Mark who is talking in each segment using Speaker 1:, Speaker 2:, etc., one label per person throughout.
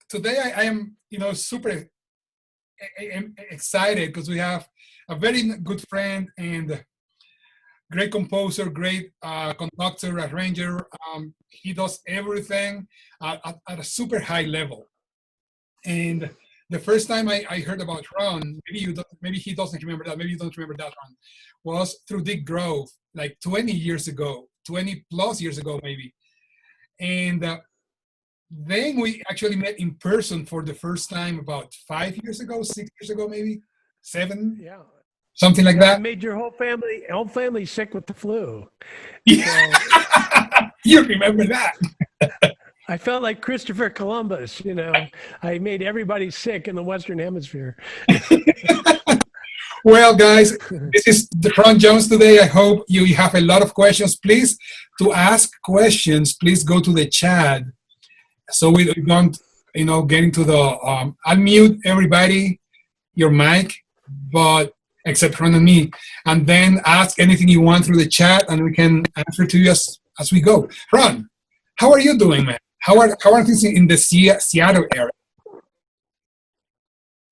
Speaker 1: today I am, super excited because we have a very good friend and great composer, great conductor, arranger. He does everything at a super high level. And the first time I heard about Ron, maybe he doesn't remember that, maybe you don't remember that, Ron, was through Dick Grove, like 20 years ago, 20 plus years ago, maybe. And then we actually met in person for the first time about 5 years ago, 6 years ago, maybe 7,
Speaker 2: Yeah.
Speaker 1: something like
Speaker 2: Yeah, I
Speaker 1: that.
Speaker 2: made your whole family sick with the flu.
Speaker 1: Yeah.
Speaker 2: So
Speaker 1: You remember that?
Speaker 2: I felt like Christopher Columbus, I made everybody sick in the Western Hemisphere.
Speaker 1: Well, guys, this is the Ron Jones today. I hope you have a lot of questions. Please, to ask questions, please go to the chat so we don't, get into the unmute everybody, your mic, but except Ron and me, and then ask anything you want through the chat, and we can answer to you as we go. Ron, how are you doing, man? How are things in the Seattle area?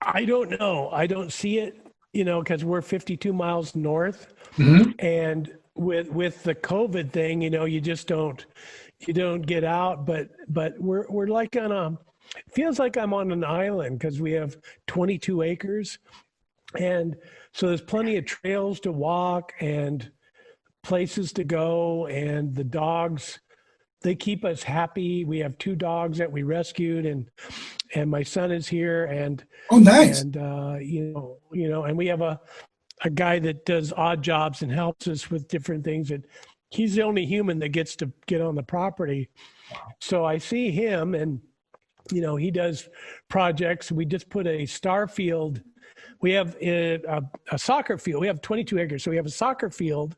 Speaker 2: I don't know. I don't see it, because we're 52 miles north,
Speaker 1: Mm-hmm.
Speaker 2: and with the COVID thing, you just don't get out. But we're like feels like I'm on an island because we have 22 acres, and so there's plenty of trails to walk and places to go, and the dogs, they keep us happy. We have 2 dogs that we rescued, and my son is here, and
Speaker 1: Oh, nice.
Speaker 2: and and we have a guy that does odd jobs and helps us with different things. And he's the only human that gets to get on the property. So I see him, and he does projects. We just put a star field. We have a soccer field. We have 22 acres, so we have a soccer field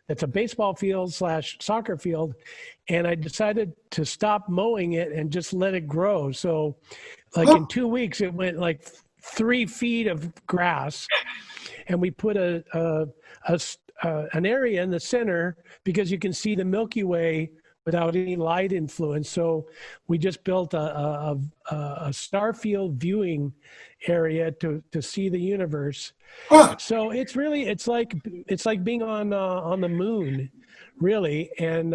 Speaker 2: that's a baseball field / soccer field, and I decided to stop mowing it and just let it grow. So like in 2 weeks, it went like 3 feet of grass, and we put an area in the center because you can see the Milky Way without any light influence. So we just built a star field viewing area to see the universe.
Speaker 1: Huh.
Speaker 2: So it's like being on the moon, really. And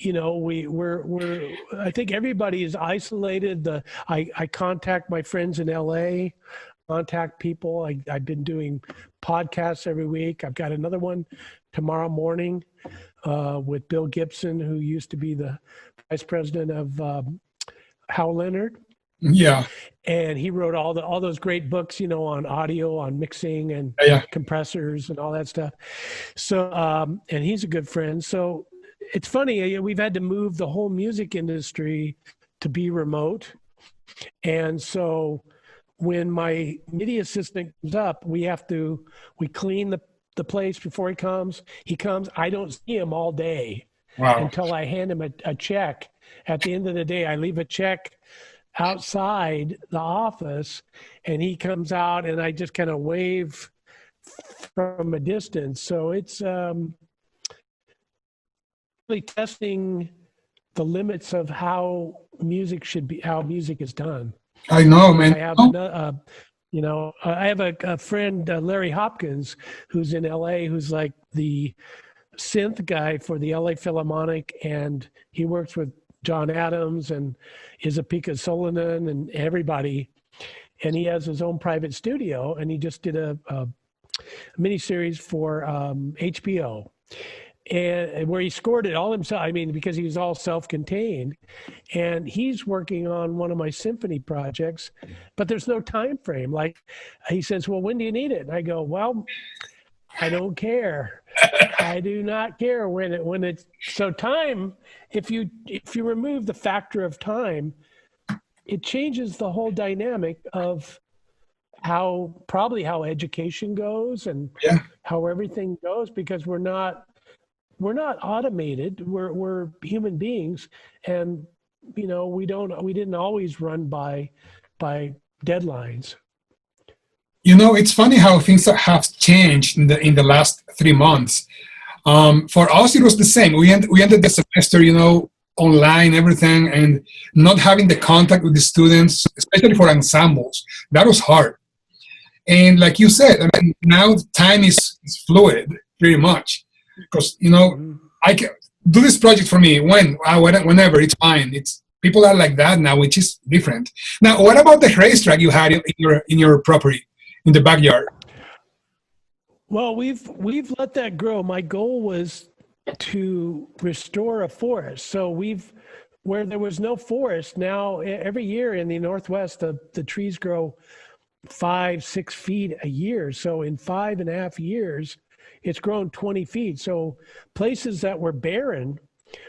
Speaker 2: we're I think everybody is isolated. I contact my friends in LA, contact people. I've been doing podcasts every week. I've got another one tomorrow morning with Bill Gibson, who used to be the vice president of Hal Leonard.
Speaker 1: Yeah.
Speaker 2: And he wrote all those great books, on audio, on mixing and compressors and all that stuff. So, and he's a good friend. So it's funny, we've had to move the whole music industry to be remote. And so when my MIDI assistant comes up, we clean the place before he comes. I don't see him all day.
Speaker 1: Wow.
Speaker 2: Until I hand him a check. At the end of the day, I leave a check outside the office, and he comes out, and I just kind of wave from a distance. So it's really testing the limits of how music is done.
Speaker 1: I know, man.
Speaker 2: I have I have a friend, Larry Hopkins, who's in LA, who's like the synth guy for the LA Philharmonic, and he works with John Adams and Isapika Solonen and everybody. And he has his own private studio, and he just did a miniseries for HBO, and where he scored it all himself. I mean, because he was all self-contained, and he's working on one of my symphony projects, but there's no time frame. Like he says, well, when do you need it? And I go, well, I don't care. I do not care when it's so time. If you remove the factor of time, it changes the whole dynamic of how education goes and how everything goes, because we're not automated. We're human beings, and we didn't always run by deadlines.
Speaker 1: It's funny how things have changed in the last 3 months. For us, it was the same. We ended the semester, online, everything, and not having the contact with the students, especially for ensembles. That was hard. And like you said, I mean, now time is fluid, pretty much, because
Speaker 2: Mhm.
Speaker 1: I can do this project for me whenever it's fine. It's people are like that now, which is different. Now, what about the racetrack you had in your property in the backyard?
Speaker 2: Well, we've let that grow. My goal was to restore a forest. So we've where there was no forest, now every year in the Northwest, the trees grow 5, 6 feet a year. So in 5.5 years, it's grown 20 feet. So places that were barren,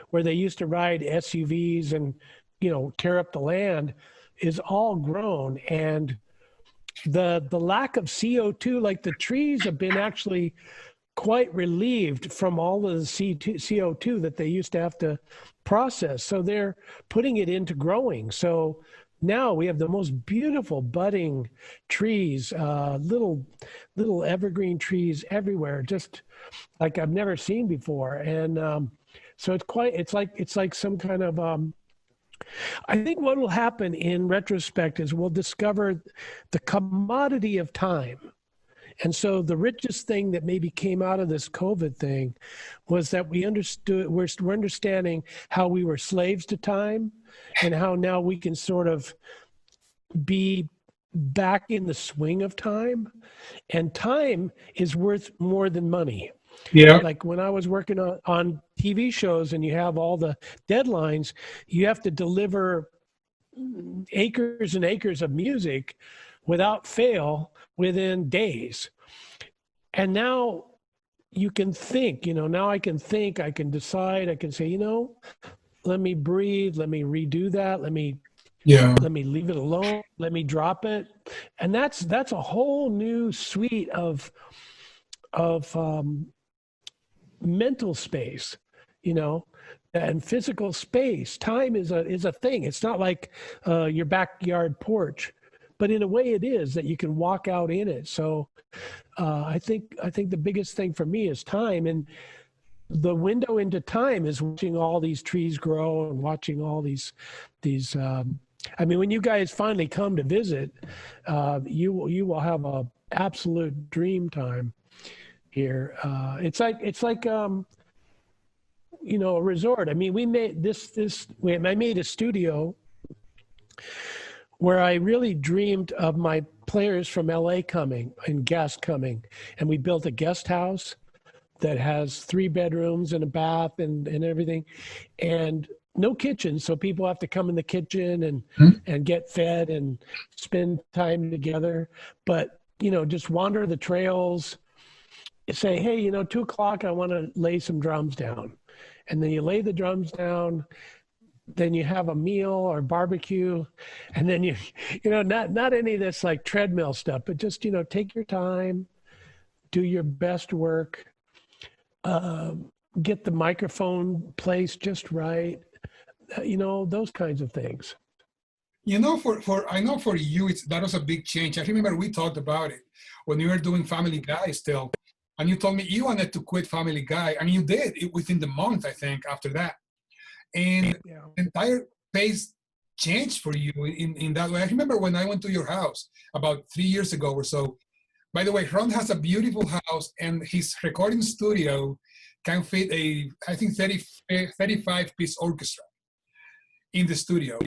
Speaker 2: where they used to ride SUVs and tear up the land, is all grown. And the lack of CO2, like the trees have been actually quite relieved from all of the CO2 that they used to have to process. So they're putting it into growing. So now we have the most beautiful budding trees, little evergreen trees everywhere, just like I've never seen before. And so it's like some kind of I think what will happen in retrospect is we'll discover the commodity of time. And so the richest thing that maybe came out of this COVID thing was that we're understanding how we were slaves to time, and how now we can sort of be back in the swing of time. And time is worth more than money.
Speaker 1: Yeah,
Speaker 2: Like when I was working on TV shows and you have all the deadlines, you have to deliver acres and acres of music without fail within days. And now you can think, now I can think, I can decide, I can say, let me breathe, let me redo that,
Speaker 1: yeah.
Speaker 2: let me leave it alone, let me drop it. And that's a whole new suite of mental space, you know, and physical space. Time is a thing. It's not like your backyard porch, but in a way it is, that you can walk out in it. So I think the biggest thing for me is time, and the window into time is watching all these trees grow and watching all these. I mean, when you guys finally come to visit, you will have a absolute dream time here. It's like a resort. I mean, we made I made a studio where I really dreamed of my players from LA coming and guests coming, and we built a guest house that has 3 bedrooms and a bath and everything, and no kitchen. So people have to come in the kitchen and get fed and spend time together. But just wander the trails, say, hey, 2 o'clock, I want to lay some drums down. And then you lay the drums down, then you have a meal or barbecue, and then not any of this like treadmill stuff, but just take your time, do your best work, get the microphone placed just right, those kinds of things.
Speaker 1: For I know for you, that was a big change. I remember we talked about it when you were doing Family Guy still, and you told me you wanted to quit Family Guy, and you did it within the month, I think, after that. And
Speaker 2: Yeah.
Speaker 1: the entire pace changed for you in that way. I remember when I went to your house about 3 years ago or so. By the way, Ron has a beautiful house, and his recording studio can fit I think, 35-piece orchestra in the studio.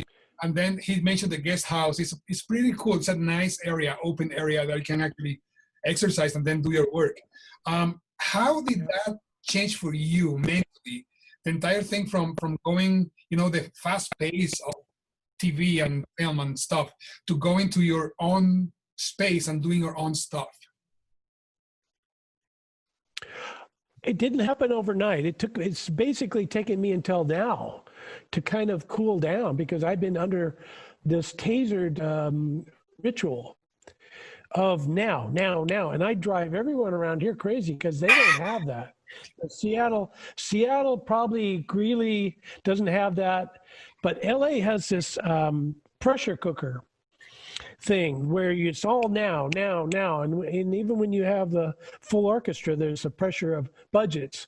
Speaker 1: And then he mentioned the guest house. It's pretty cool. It's a nice area, open area that you can actually exercise and then do your work. How did
Speaker 2: Yeah.
Speaker 1: that change for you mentally? The entire thing from going, the fast pace of TV and film and stuff, to going to your own space and doing your own stuff.
Speaker 2: It didn't happen overnight. It's basically taken me until now to kind of cool down, because I've been under this tasered ritual of now. And I drive everyone around here crazy because they don't have that. Seattle, probably Greeley doesn't have that, but LA has this pressure cooker thing where it's all now, and even when you have the full orchestra, there's a pressure of budgets.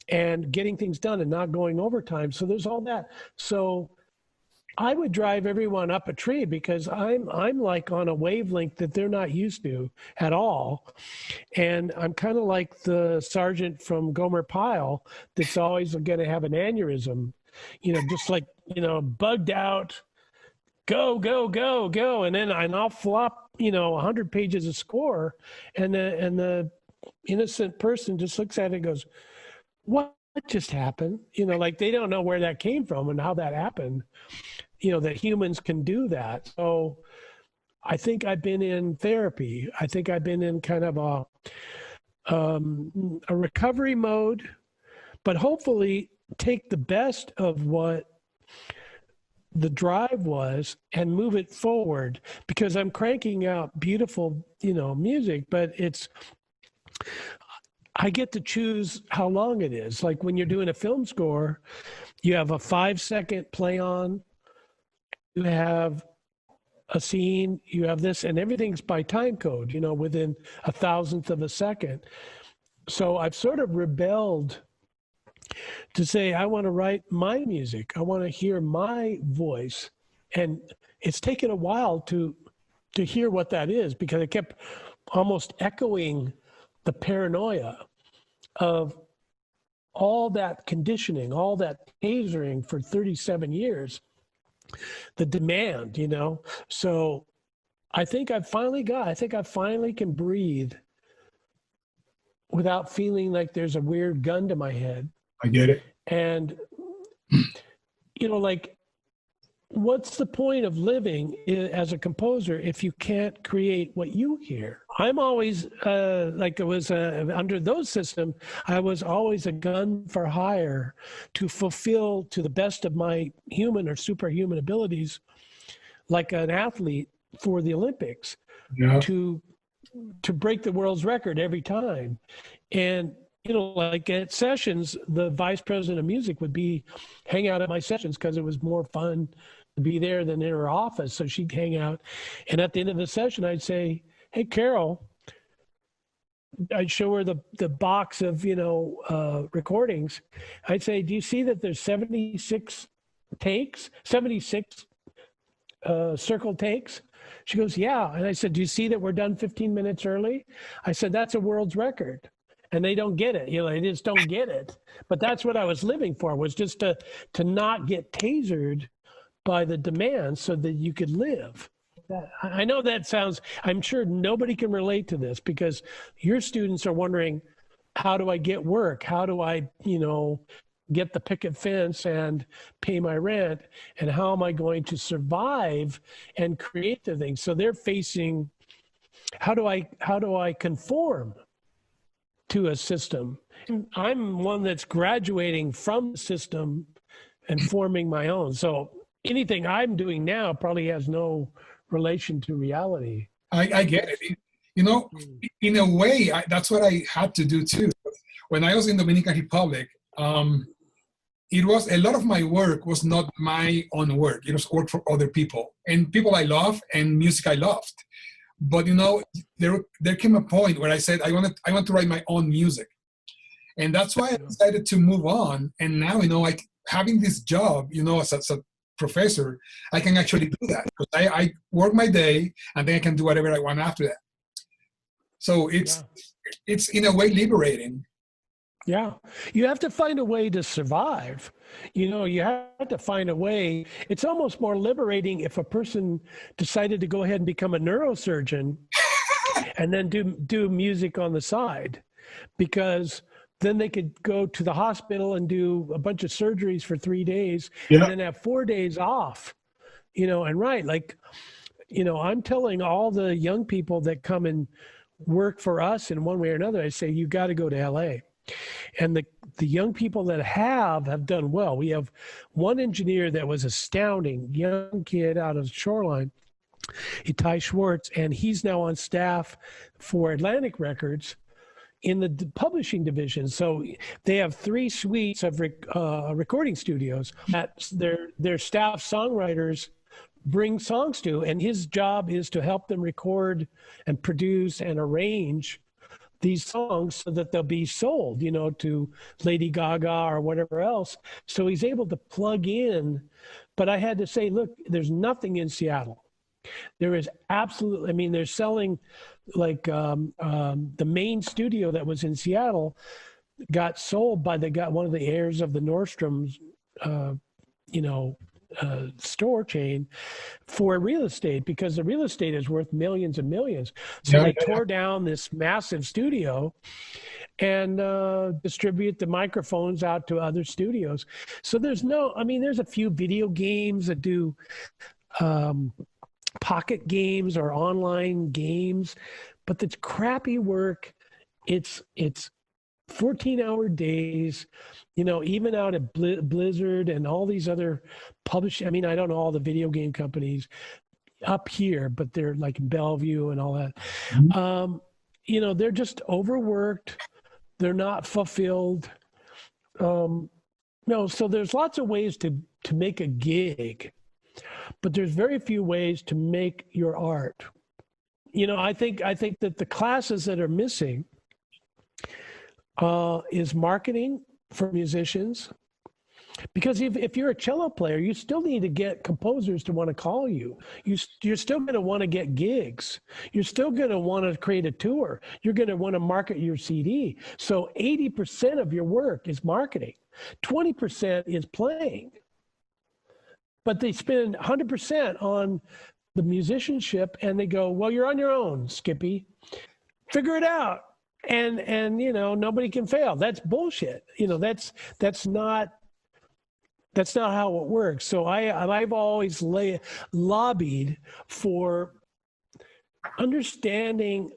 Speaker 2: and getting things done and not going overtime. So there's all that. So I would drive everyone up a tree because I'm like on a wavelength that they're not used to at all. And I'm kind of like the sergeant from Gomer Pyle that's always going to have an aneurysm, just like, bugged out, go, go, go, go. And then I'll flop, 100 pages of score. And the innocent person just looks at it and goes, what just happened? Like they don't know where that came from and how that happened, that humans can do that. So I think I've been in therapy. I think I've been in kind of a recovery mode, but hopefully take the best of what the drive was and move it forward, because I'm cranking out beautiful, music, but I get to choose how long it is. Like when you're doing a film score, you have a 5-second play on, you have a scene, you have this, and everything's by time code, within a thousandth of a second. So I've sort of rebelled to say, I want to write my music. I want to hear my voice. And it's taken a while to hear what that is, because it kept almost echoing the paranoia of all that conditioning, all that tasering for 37 years, the demand, So I think I finally can breathe without feeling like there's a weird gun to my head.
Speaker 1: I get it.
Speaker 2: And, like, what's the point of living as a composer if you can't create what you hear? I'm always under those systems, I was always a gun for hire to fulfill to the best of my human or superhuman abilities, like an athlete for the Olympics,
Speaker 1: Yeah.
Speaker 2: to break the world's record every time. And like at sessions, the vice president of music would hang out at my sessions because it was more fun to be there than in her office. So she'd hang out. And at the end of the session, I'd say, hey, Carol, I'd show her the box of, recordings. I'd say, do you see that there's 76 takes, 76 circle takes? She goes, yeah. And I said, do you see that we're done 15 minutes early? I said, that's a world's record. And they don't get it. They just don't get it. But that's what I was living for, was just to not get tasered by the demand so that you could live. I know that sounds, I'm sure nobody can relate to this, because your students are wondering, how do I get work? How do I, get the picket fence and pay my rent? And how am I going to survive and create the things? So they're facing, how do I conform to a system? I'm one that's graduating from the system and forming my own. So anything I'm doing now probably has no relation to reality.
Speaker 1: I get it. In a way, that's what I had to do too. When I was in Dominican Republic, it was a lot of my work was not my own work. It was work for other people and people I love and music I loved. But there came a point where I said I want to write my own music, and that's why I decided to move on. And now like having this job, as a professor, I can actually do that because I work my day and then I can do whatever I want after that. So it's in a way liberating.
Speaker 2: Yeah, you have to find a way to survive. You have to find a way. It's almost more liberating if a person decided to go ahead and become a neurosurgeon and then do music on the side, because then they could go to the hospital and do a bunch of surgeries for 3 days and then have 4 days off, and write. Like, I'm telling all the young people that come and work for us in one way or another, I say, you got to go to LA. And the young people that have done well. We have one engineer that was astounding, young kid out of Shoreline, Ty Schwartz, and he's now on staff for Atlantic Records in the publishing division. So they have 3 suites of recording studios that their staff songwriters bring songs to, and his job is to help them record and produce and arrange these songs so that they'll be sold, to Lady Gaga or whatever else. So he's able to plug in. But I had to say, look, there's nothing in Seattle. There is absolutely, I mean, they're selling like the main studio that was in Seattle got sold by one of the heirs of the Nordstrom's, you know, store chain for real estate, because the real estate is worth millions and millions. So
Speaker 1: Yeah,
Speaker 2: they tore down this massive studio and distribute the microphones out to other studios. So there's there's a few video games that do pocket games or online games, but the crappy work, it's 14-hour days, even out at Blizzard and all these other publishing. I mean, I don't know all the video game companies up here, but they're like in Bellevue and all that. They're just overworked. They're not fulfilled. No, so there's lots of ways to make a gig, but there's very few ways to make your art. I think that the classes that are missing is marketing for musicians. Because if you're a cello player, you still need to get composers to want to call you. You're still going to want to get gigs. You're still going to want to create a tour. You're going to want to market your CD. So 80% of your work is marketing. 20% is playing. But they spend 100% on the musicianship, and they go, well, you're on your own, Skippy. Figure it out. And nobody can fail. That's bullshit. That's not how it works. So I've always lobbied for understanding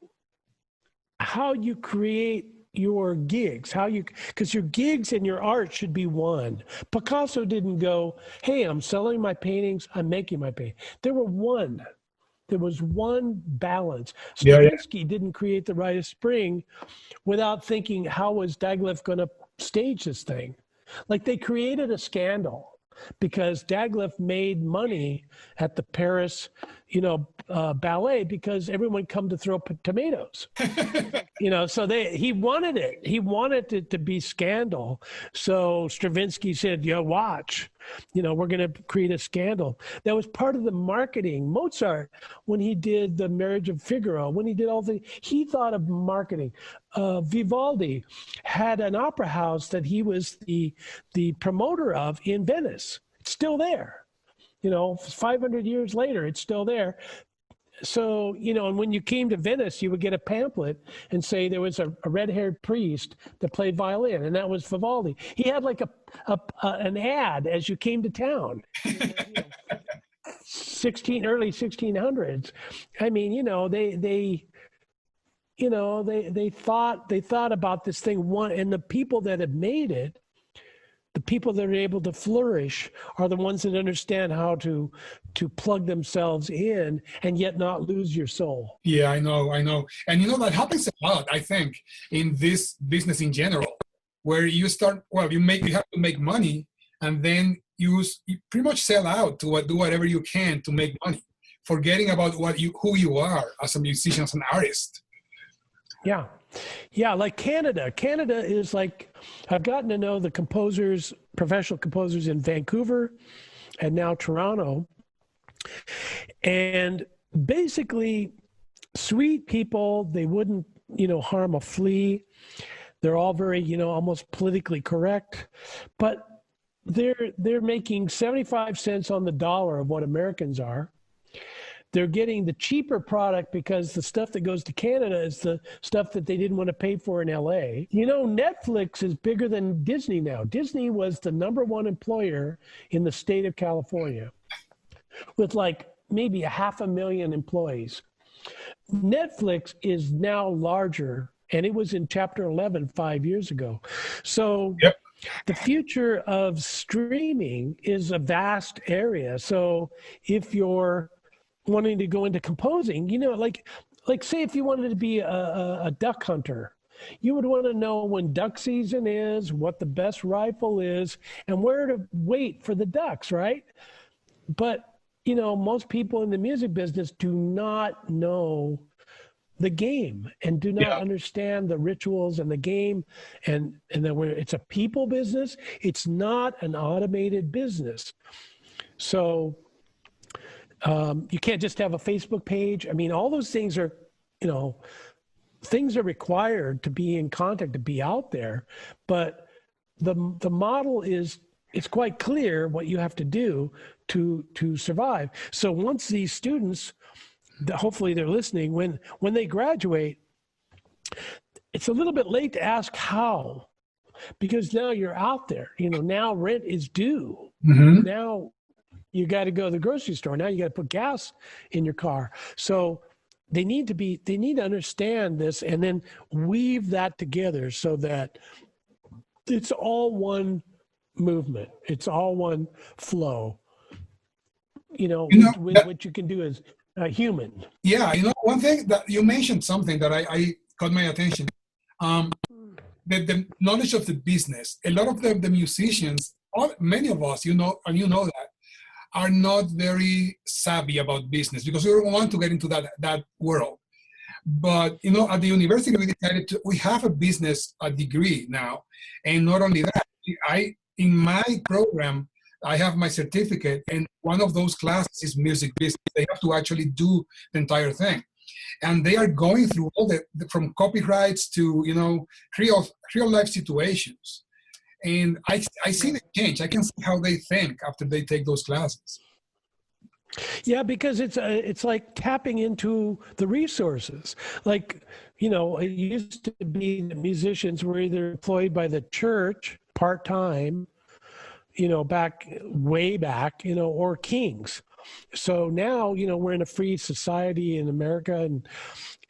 Speaker 2: how you create your gigs, because your gigs and your art should be one. Picasso didn't go, hey, I'm selling my paintings, I'm making my painting. There was one balance. Stravinsky didn't create the Rite of Spring without thinking, how was Diaghilev going to stage this thing? Like, they created a scandal because Diaghilev made money at the Paris, ballet, because everyone come to throw tomatoes. So he wanted it. He wanted it to be scandal. So Stravinsky said, watch, we're going to create a scandal. That was part of the marketing. Mozart, when he did the Marriage of Figaro, when he did he thought of marketing. Vivaldi had an opera house that he was the promoter of in Venice. It's still there. 500 years later, it's still there. So, and when you came to Venice, you would get a pamphlet and say there was a red-haired priest that played violin, and that was Vivaldi. He had like an ad as you came to town. Early 1600s. I mean, they thought about this thing and the people that have made it, the people that are able to flourish, are the ones that understand how to plug themselves in and yet not lose your soul.
Speaker 1: Yeah, I know. And that happens a lot, I think, in this business in general, where you have to make money, and then you pretty much sell out to do whatever you can to make money, forgetting about who you are as a musician, as an artist.
Speaker 2: Yeah, like Canada. Canada is like, I've gotten to know the professional composers in Vancouver and now Toronto. And basically, sweet people, they wouldn't, harm a flea. They're all very, almost politically correct. But they're making 75 cents on the dollar of what Americans are. They're getting the cheaper product because the stuff that goes to Canada is the stuff that they didn't want to pay for in LA. Netflix is bigger than Disney now. Disney was the #1 employer in the state of California with like maybe 500,000 employees. Netflix is now larger, and it was in Chapter 11 5 years ago. So the future of streaming is a vast area. So if you're wanting to go into composing, like say if you wanted to be a duck hunter, you would want to know when duck season is, what the best rifle is, and where to wait for the ducks, right? But most people in the music business do not know the game and do not
Speaker 1: Yeah.
Speaker 2: understand the rituals and the game, and that it's a people business. It's not an automated business. So you can't just have a Facebook page. I mean, all those things are, you know, things are required to be in contact, to be out there. But the model is, it's quite clear what you have to do to survive. So once these students, hopefully they're listening, when they graduate, it's a little bit late to ask how, because now you're out there. You know, now rent is due.
Speaker 1: Hmm.
Speaker 2: Now you got to go to the grocery store. Now you got to put gas in your car. So they need to understand this and then weave that together so that it's all one movement. It's all one flow. You know,
Speaker 1: You know,
Speaker 2: what you can do as a human.
Speaker 1: yeah, you know, one thing that you mentioned something that I caught my attention. Um, the knowledge of the business. A lot of the musicians, many of us, you know, and you know that, are not very savvy about business because we don't want to get into that world. But you know, at the university, we have a business degree now, and not only that, in my program, I have my certificate, and one of those classes is music business. They have to actually do the entire thing, and they are going through all from copyrights to, you know, real life situations. And I see the change. I can see how they think after they take those classes.
Speaker 2: Yeah, because it's like tapping into the resources. Like, you know, it used to be that musicians were either employed by the church part time, you know, way back, you know, or kings. So now, you know, we're in a free society in America,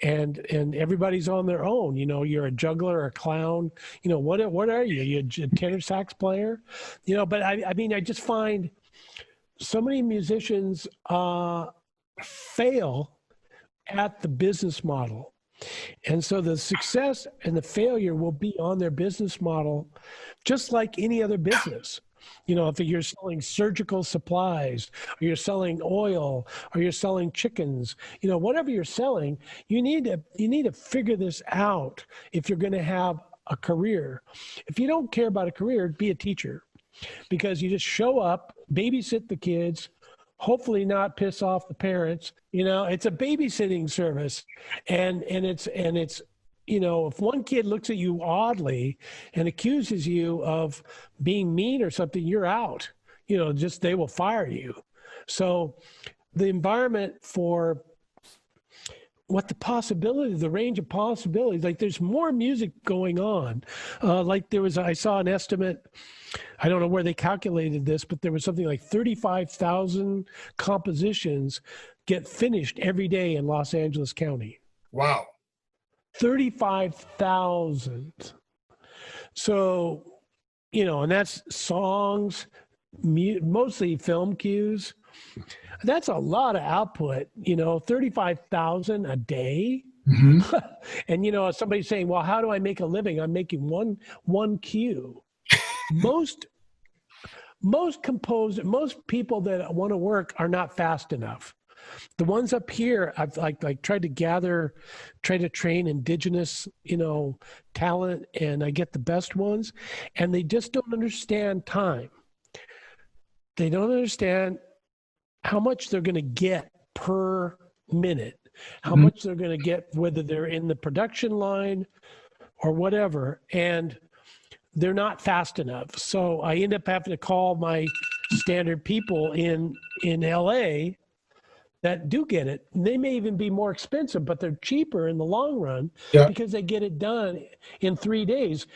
Speaker 2: and everybody's on their own. You know, you're a juggler or a clown. You know, what are you? You're a tenor sax player, you know. But I mean, I just find so many musicians fail at the business model. And so the success and the failure will be on their business model, just like any other business. You know, if you're selling surgical supplies, or you're selling oil, or you're selling chickens, you know, whatever you're selling, you need to figure this out if you're going to have a career. If you don't care about a career, be a teacher, because you just show up, babysit the kids, hopefully not piss off the parents. You know, it's a babysitting service, and it's you know, if one kid looks at you oddly and accuses you of being mean or something, you're out. You know, just they will fire you. So the environment for what the range of possibilities, like there's more music going on. Like I saw an estimate, I don't know where they calculated this, but there was something like 35,000 compositions get finished every day in Los Angeles County.
Speaker 1: Wow.
Speaker 2: 35,000. So, you know, and that's songs, mostly film cues. That's a lot of output, you know, 35,000 a day.
Speaker 1: Mm-hmm.
Speaker 2: And, you know, somebody's saying, well, how do I make a living? I'm making one cue. Most people that want to work are not fast enough. The ones up here, I've like tried to train indigenous, you know, talent, and I get the best ones, and they just don't understand time. They don't understand how much they're going to get per minute, how much they're going to get, whether they're in the production line or whatever, and they're not fast enough. So I end up having to call my standard people in LA that do get it. They may even be more expensive, but they're cheaper in the long run because they get it done in 3 days.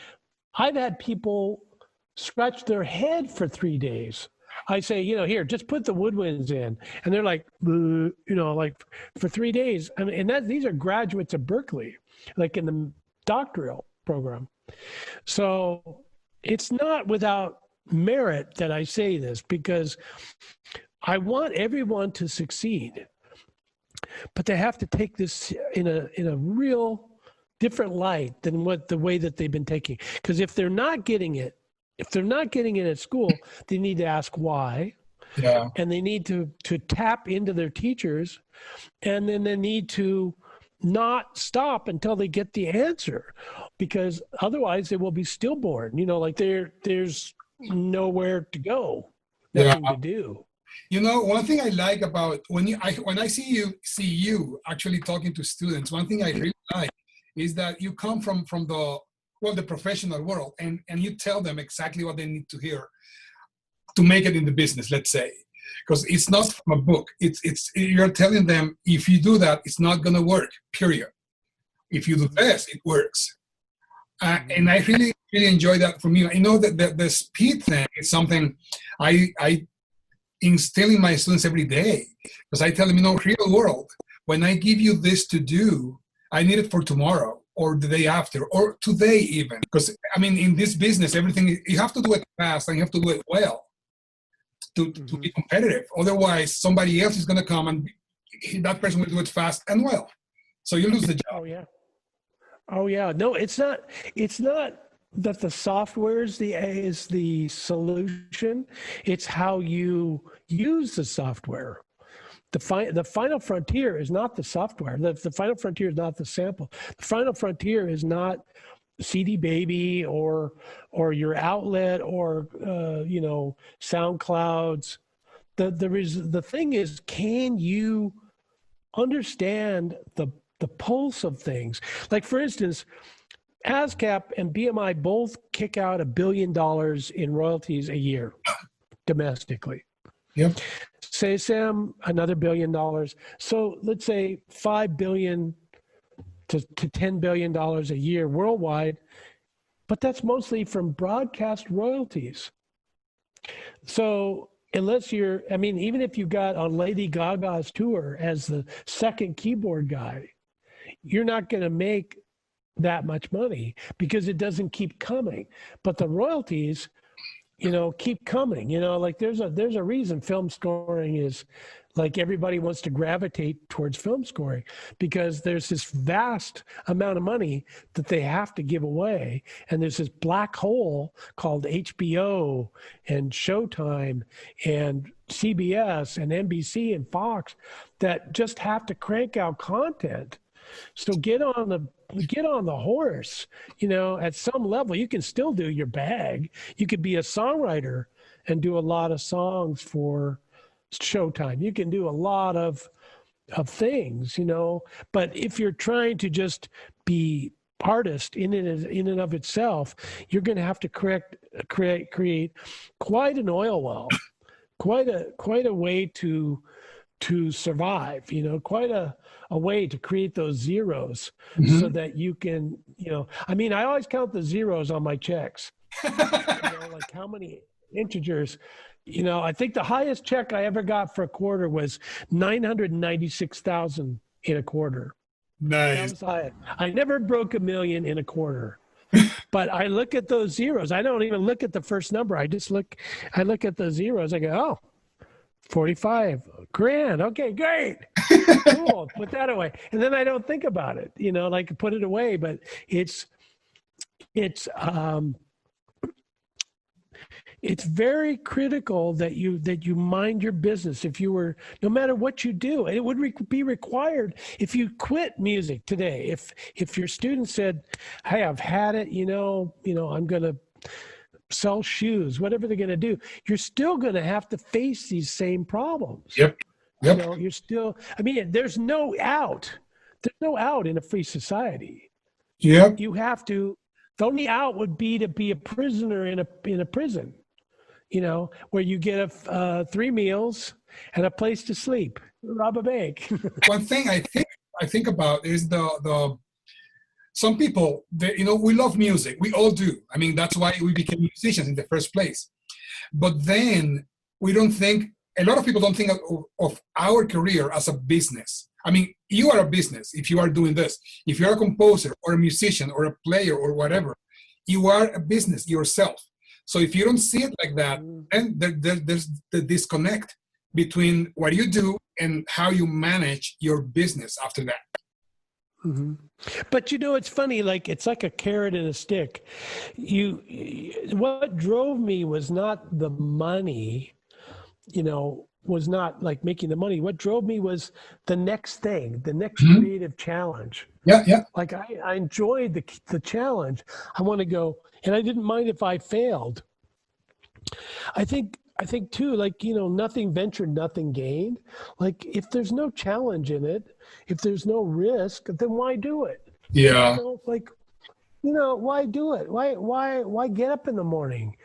Speaker 2: I've had people scratch their head for 3 days. I say, you know, here, just put the woodwinds in. And they're like, you know, like for 3 days. And these are graduates of Berkeley, like in the doctoral program. So it's not without merit that I say this, because I want everyone to succeed, but they have to take this in a real different light than the way that they've been taking. Because if they're not getting it at school, they need to ask why. Yeah. And they need to tap into their teachers, and then they need to not stop until they get the answer, because otherwise they will be stillborn. Like there's nowhere to go,
Speaker 1: Yeah.
Speaker 2: nothing to do.
Speaker 1: One thing I like about when I see you actually talking to students, one thing I really like is that you come from the professional world, and you tell them exactly what they need to hear to make it in the business, let's say. Because it's not from a book. It's you're telling them, if you do that, it's not gonna work, period. If you do this, it works. And I really, really enjoy that from you. I know that the speed thing is something I instill in my students every day, because I tell them, real world, when I give you this to do, I need it for tomorrow or the day after or today even. Because in this business, everything, you have to do it fast and you have to do it well to be competitive. Otherwise, somebody else is going to come and that person will do it fast and well. So you lose the job.
Speaker 2: Oh yeah. No, it's not that the software is the solution. It's how you use the software. The final frontier is not the software. The final frontier is not the sample. The final frontier is not CD Baby or your outlet or SoundClouds. The thing is, can you understand the pulse of things? Like, for instance, ASCAP and BMI both kick out $1 billion in royalties a year domestically.
Speaker 1: Yep.
Speaker 2: Say Sam, another $1 billion. So let's say $5 billion to $10 billion a year worldwide, but that's mostly from broadcast royalties. So unless even if you got on Lady Gaga's tour as the second keyboard guy, you're not going to make that much money because it doesn't keep coming. But the royalties, keep coming. Like there's a reason film scoring is like, everybody wants to gravitate towards film scoring, because there's this vast amount of money that they have to give away. And there's this black hole called HBO and Showtime and CBS and NBC and Fox that just have to crank out content. So get on the horse. At some level you can still do your bag. You could be a songwriter and do a lot of songs for Showtime. You can do a lot of things, but if you're trying to just be artist in and of itself, you're going to have to create quite an oil well, quite a way to survive, quite a way to create those zeros so that you can, I always count the zeros on my checks, like how many integers. I think the highest check I ever got for a quarter was $996,000 in a quarter.
Speaker 1: Nice.
Speaker 2: That was high. I never broke $1 million in a quarter, but I look at those zeros. I don't even look at the first number. I look at the zeros. I go, oh, 45 grand. Okay, great. Cool. Put that away. And then I don't think about it, like put it away, but it's very critical that you mind your business. No matter what you do, and it would be required if you quit music today. If your student said, "Hey, I've had it. I'm going to sell shoes," whatever they're going to do, you're still going to have to face these same problems.
Speaker 1: Yep.
Speaker 2: You're still. There's no out. There's no out in a free society.
Speaker 1: Yep.
Speaker 2: You have to. The only out would be to be a prisoner in a prison. Where you get 3 meals and a place to sleep, rob a bank.
Speaker 1: One thing I think about is the some people that, we love music. We all do. That's why we became musicians in the first place. But then we don't think, a lot of people don't think of our career as a business. You are a business if you are doing this. If you're a composer or a musician or a player or whatever, you are a business yourself. So if you don't see it like that, then there's the disconnect between what you do and how you manage your business after that.
Speaker 2: Mm-hmm. But it's funny, like it's like a carrot and a stick. What drove me was not the money, was not like making the money. What drove me was the next thing, the next
Speaker 1: Mhm.
Speaker 2: creative challenge.
Speaker 1: Yeah, yeah.
Speaker 2: Like I enjoyed the challenge. I want to go, and I didn't mind if I failed. I think too, like, nothing ventured, nothing gained. Like if there's no challenge in it, if there's no risk, then why do it?
Speaker 1: Yeah.
Speaker 2: Like, why do it? Why get up in the morning?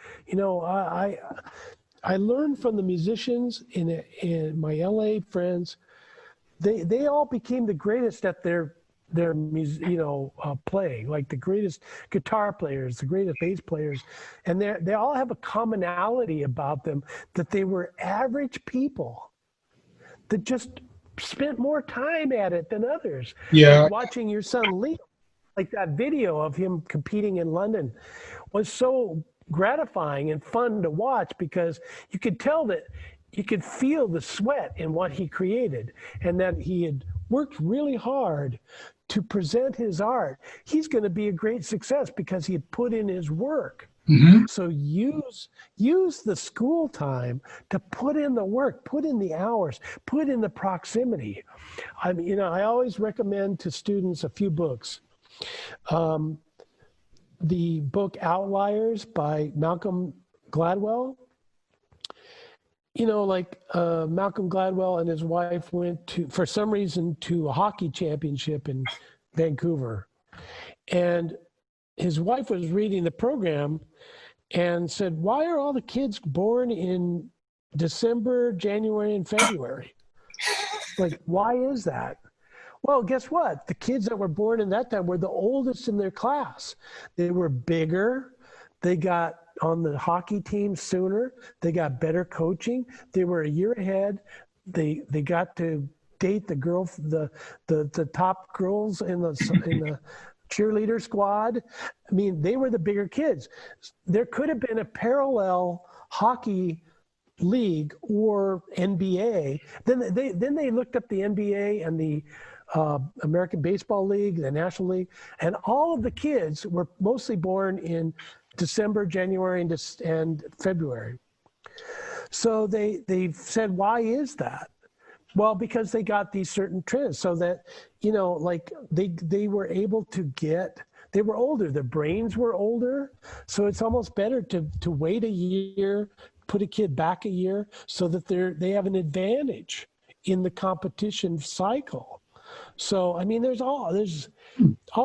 Speaker 2: I learned from the musicians in my LA friends. They all became the greatest at their music, playing, like the greatest guitar players, the greatest bass players, and they all have a commonality about them, that they were average people that just spent more time at it than others. Like
Speaker 1: Yeah.
Speaker 2: watching your son Lee, like that video of him competing in London was so gratifying and fun to watch, because you could tell that you could feel the sweat in what he created, and that he had worked really hard to present his art. He's going to be a great success because he had put in his work.
Speaker 1: Hmm.
Speaker 2: So use the school time to put in the work, put in the hours, put in the proximity. I mean, I always recommend to students a few books. The book Outliers by Malcolm Gladwell. Malcolm Gladwell and his wife went for some reason, to a hockey championship in Vancouver. And his wife was reading the program and said, "Why are all the kids born in December, January, and February? Like, why is that?" Well, guess what? The kids that were born in that time were the oldest in their class. They were bigger. They got on the hockey team sooner. They got better coaching. They were a year ahead. They got to date the top girls in the cheerleader squad. I mean, they were the bigger kids. There could have been a parallel hockey league or NBA. Then they looked up the NBA and the American Baseball League, the National League, and all of the kids were mostly born in December, January, and February. So they said, why is that? Well, because they got these certain trends, so that, like they were able to they were older, their brains were older. So it's almost better to wait a year, put a kid back a year, so that they have an advantage in the competition cycle. So, I mean, there's all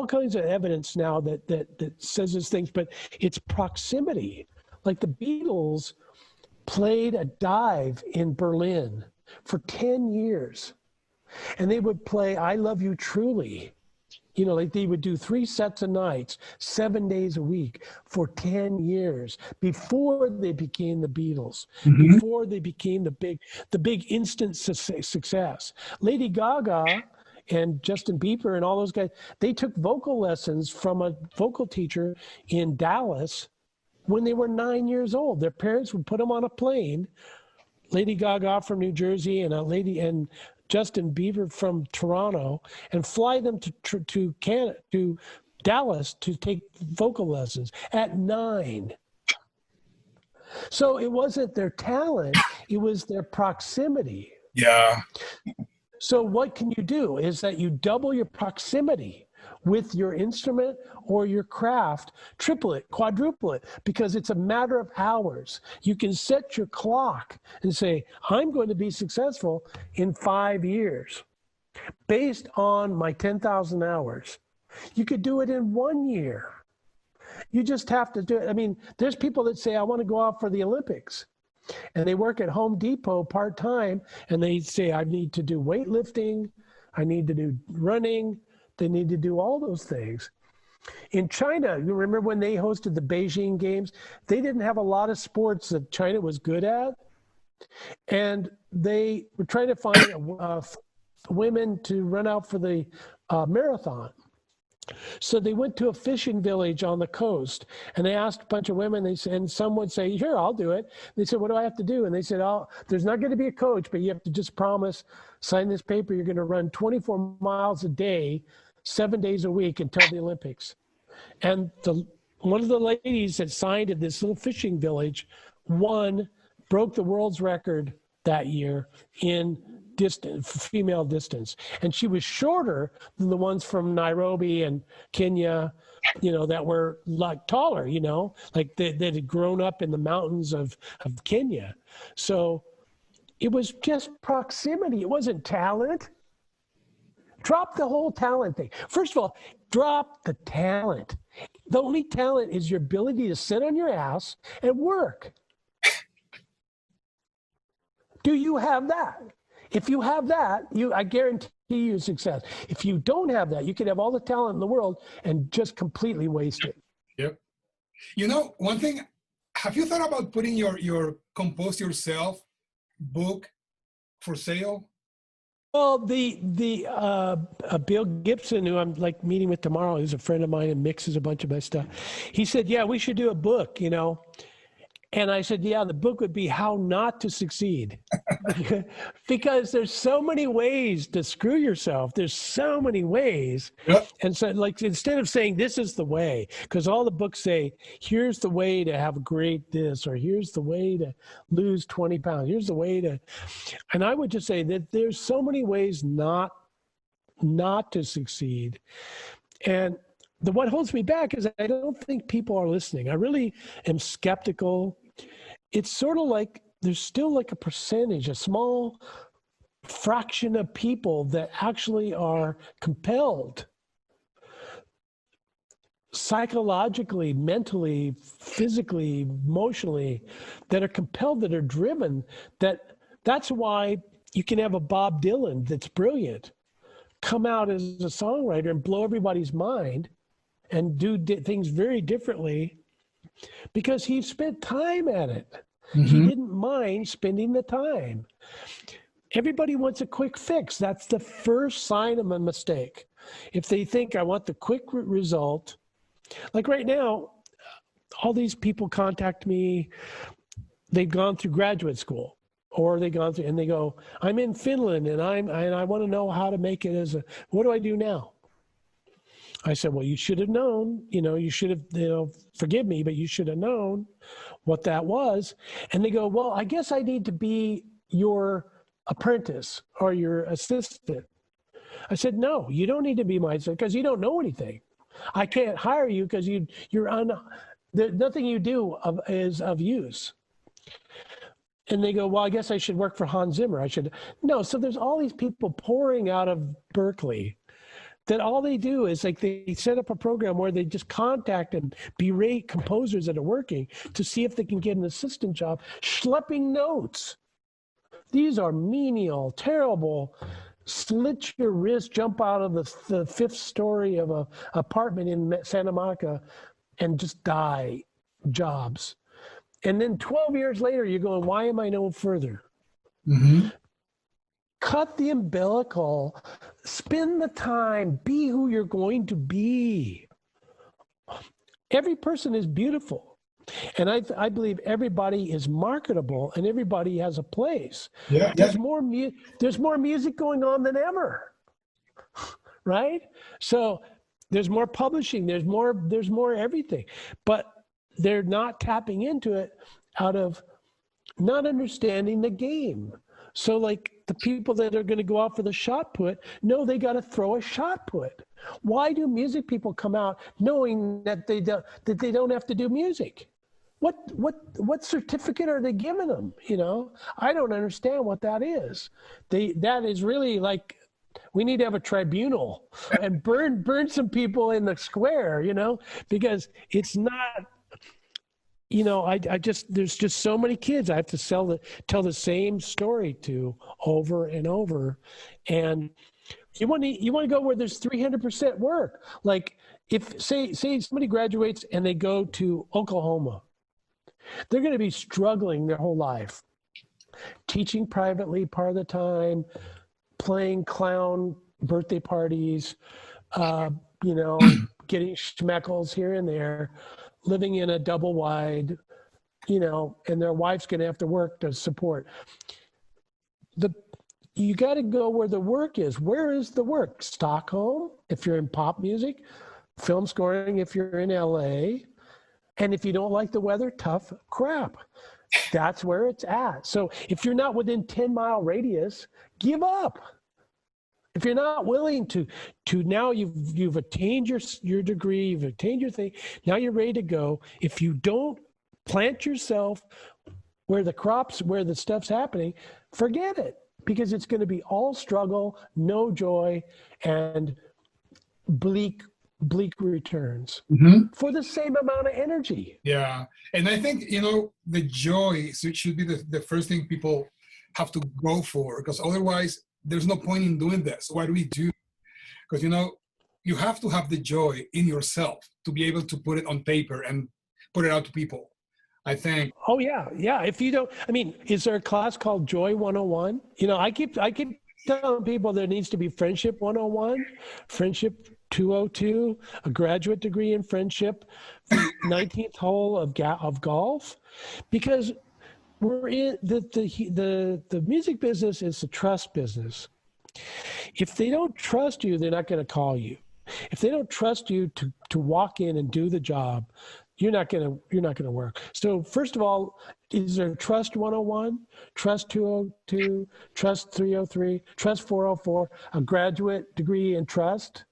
Speaker 2: kinds of evidence now that says these things, but it's proximity. Like the Beatles played a dive in Berlin for 10 years, and they would play I Love You Truly. Like they would do 3 sets of nights, 7 days a week for 10 years before they became the Beatles,
Speaker 1: Hmm.
Speaker 2: before they became the big instant success. Lady Gaga and Justin Bieber and all those guys, they took vocal lessons from a vocal teacher in Dallas when they were 9 years old. Their parents would put them on a plane, Lady Gaga from New Jersey and Justin Bieber from Toronto, and fly them to Canada, to Dallas, to take vocal lessons at 9. So it wasn't their talent, it was their proximity.
Speaker 1: Yeah.
Speaker 2: So what can you do is that you double your proximity with your instrument or your craft, triple it, quadruple it, because it's a matter of hours. You can set your clock and say, I'm going to be successful in 5 years based on my 10,000 hours. You could do it in 1 year. You just have to do it. I mean, there's people that say, I want to go out for the Olympics. And they work at Home Depot part-time, and they say, I need to do weightlifting, I need to do running, they need to do all those things. In China, you remember when they hosted the Beijing Games? They didn't have a lot of sports that China was good at, and they were trying to find women to run out for the marathon. So they went to a fishing village on the coast, and they asked a bunch of women. And some would say, "Here, I'll do it." They said, "What do I have to do?" And they said, "Oh, there's not going to be a coach, but you have to just promise, sign this paper. You're going to run 24 miles a day, 7 days a week until the Olympics." And one of the ladies that signed at this little fishing village broke the world's record that year in female distance. And she was shorter than the ones from Nairobi and Kenya, that were like taller, like they had grown up in the mountains of Kenya. So it was just proximity. It wasn't talent. Drop the whole talent thing. First of all, drop the talent. The only talent is your ability to sit on your ass and work. Do you have that? If you have that, I guarantee you success. If you don't have that, you can have all the talent in the world and just completely waste it.
Speaker 1: Yep. One thing, have you thought about putting your Compose Yourself book for sale?
Speaker 2: Well, the Bill Gibson, who I'm like meeting with tomorrow, who's a friend of mine and mixes a bunch of my stuff. He said, yeah, we should do a book, And I said, yeah, the book would be How Not to Succeed. Because there's so many ways to screw yourself. There's so many ways.
Speaker 1: Yep.
Speaker 2: And so like, instead of saying this is the way, because all the books say, here's the way to have great this, or here's the way to lose 20 pounds. Here's the way to, and I would just say that there's so many ways not to succeed. And what holds me back is I don't think people are listening. I really am skeptical. It's sort of like there's still like a percentage, a small fraction of people that actually are compelled psychologically, mentally, physically, emotionally, that are compelled, that are driven. That's why you can have a Bob Dylan that's brilliant come out as a songwriter and blow everybody's mind and do things very differently because he spent time at it. Mm-hmm. He didn't mind spending the time. Everybody wants a quick fix. That's the first sign of a mistake. If they think I want the quick result, like right now, all these people contact me, they've gone through graduate school or they gone through and they go, I'm in Finland and I want to know how to make it what do I do now? I said, well, you should have known, you should have, forgive me, but you should have known what that was. And they go, well, I guess I need to be your apprentice or your assistant. I said, no, you don't need to be my assistant because you don't know anything. I can't hire you because nothing you do is of use. And they go, well, I guess I should work for Hans Zimmer. No, so there's all these people pouring out of Berkeley that all they do is like they set up a program where they just contact and berate composers that are working to see if they can get an assistant job, schlepping notes. These are menial, terrible, slit your wrist, jump out of the fifth story of an apartment in Santa Monica and just die jobs. And then 12 years later, you're going, why am I no further? Mm-hmm. Cut the umbilical, spend the time, be who you're going to be. Every person is beautiful. And I believe everybody is marketable and everybody has a place. Yeah, there's more music going on than ever, right? So there's more publishing, there's more everything. But they're not tapping into it out of not understanding the game. So like the people that are going to go out for the shot put, no, they got to throw a shot put. Why do music people come out knowing that they don't have to do music? What certificate are they giving them? I don't understand what that is. That is really like, we need to have a tribunal and burn some people in the square, because it's not. There's just so many kids I have to tell the same story to over and over. And you want to go where there's 300% work. Like if say somebody graduates and they go to Oklahoma, they're going to be struggling their whole life, teaching privately part of the time, playing clown birthday parties, getting schmeckles here and there, living in a double wide, and their wife's going to have to work to support. You got to go where the work is. Where is the work? Stockholm, if you're in pop music, film scoring, if you're in LA. And if you don't like the weather, tough crap. That's where it's at. So if you're not within 10-mile radius, give up. If you're not willing to now you've attained your degree, you've attained your thing, now you're ready to go. If you don't plant yourself where the stuff's happening, forget it, because it's going to be all struggle, no joy, and bleak returns for the same amount of energy.
Speaker 1: Yeah. And I think, the joy should be the first thing people have to go for, because otherwise there's no point in doing this. What do we do? Because, you have to have the joy in yourself to be able to put it on paper and put it out to people, I think.
Speaker 2: Oh yeah. If you don't, is there a class called Joy 101? I keep telling people there needs to be Friendship 101, Friendship 202, a graduate degree in friendship, 19th hole of golf, because we're in the music business is the trust business. If they don't trust you, they're not going to call you. If they don't trust you to walk in and do the job, you're not going to work. So first of all, is there Trust 101, Trust 202, Trust 303, Trust 404, a graduate degree in trust,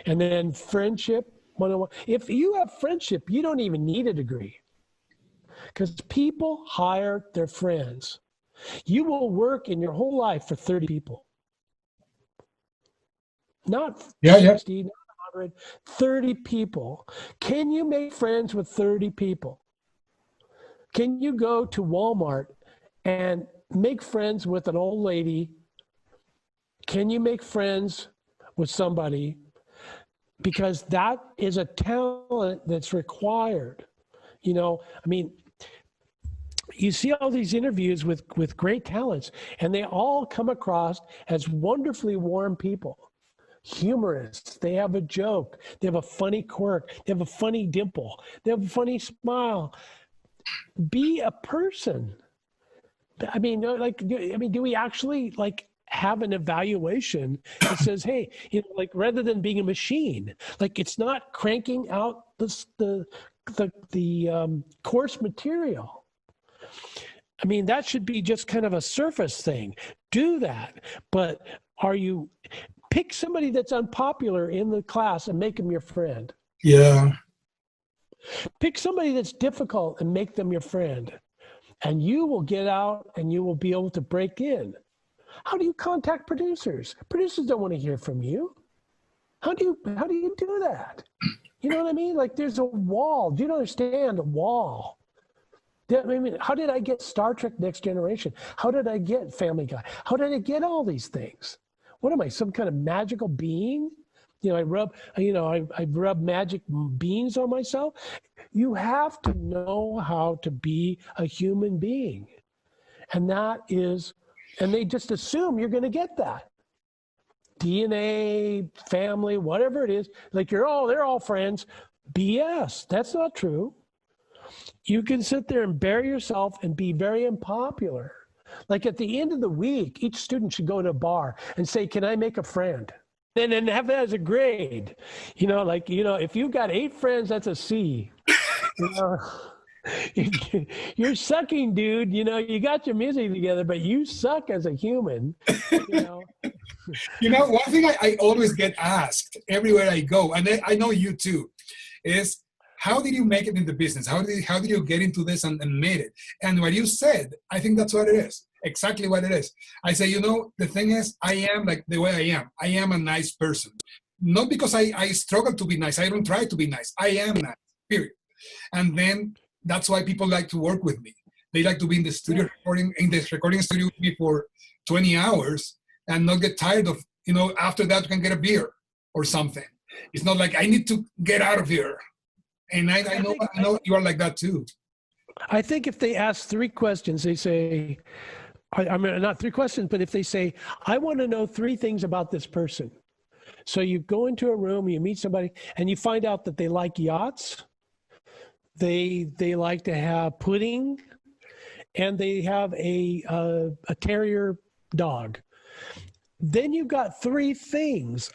Speaker 2: and then Friendship 101. If you have friendship, you don't even need a degree, because people hire their friends. You will work in your whole life for 30 people. Not 60, not 100, 30 people. Can you make friends with 30 people? Can you go to Walmart and make friends with an old lady? Can you make friends with somebody? Because that is a talent that's required. You see all these interviews with great talents, and they all come across as wonderfully warm people. Humorous. They have a joke. They have a funny quirk. They have a funny dimple. They have a funny smile. Be a person. Do we actually have an evaluation that says, hey, rather than being a machine, it's not cranking out the course material. That should be just kind of a surface thing. Do that, but pick somebody that's unpopular in the class and make them your friend.
Speaker 1: Yeah.
Speaker 2: Pick somebody that's difficult and make them your friend. And you will get out and you will be able to break in. How do you contact producers? Producers don't want to hear from you. How do you do that? You know what I mean? There's a wall. Do you understand a wall? How did I get Star Trek Next Generation? How did I get Family Guy? How did I get all these things? What am I, some kind of magical being? I rub magic beans on myself. You have to know how to be a human being. And they just assume you're going to get that. DNA, family, whatever it is, they're all friends. BS. That's not true. You can sit there and bury yourself and be very unpopular. At the end of the week, each student should go to a bar and say, can I make a friend? And then have that as a grade. If you've got 8 friends, that's a C. You're sucking, dude. You got your music together, but you suck as a human.
Speaker 1: One thing I always get asked everywhere I go, and I know you too, is how did you make it in the business? How did you get into this and made it? And what you said, I think that's what it is. Exactly what it is. I say, the thing is, I am the way I am. I am a nice person. Not because I struggle to be nice. I don't try to be nice. I am nice, period. And then that's why people like to work with me. They like to be in the studio recording studio with me for 20 hours and not get tired of, after that we can get a beer or something. It's not like I need to get out of here. And I know you are like that too.
Speaker 2: I think if they ask 3 questions, they say, not 3 questions, but if they say, I want to know 3 things about this person. So you go into a room, you meet somebody, and you find out that they like yachts, they like to have pudding, and they have a terrier dog. Then you've got 3 things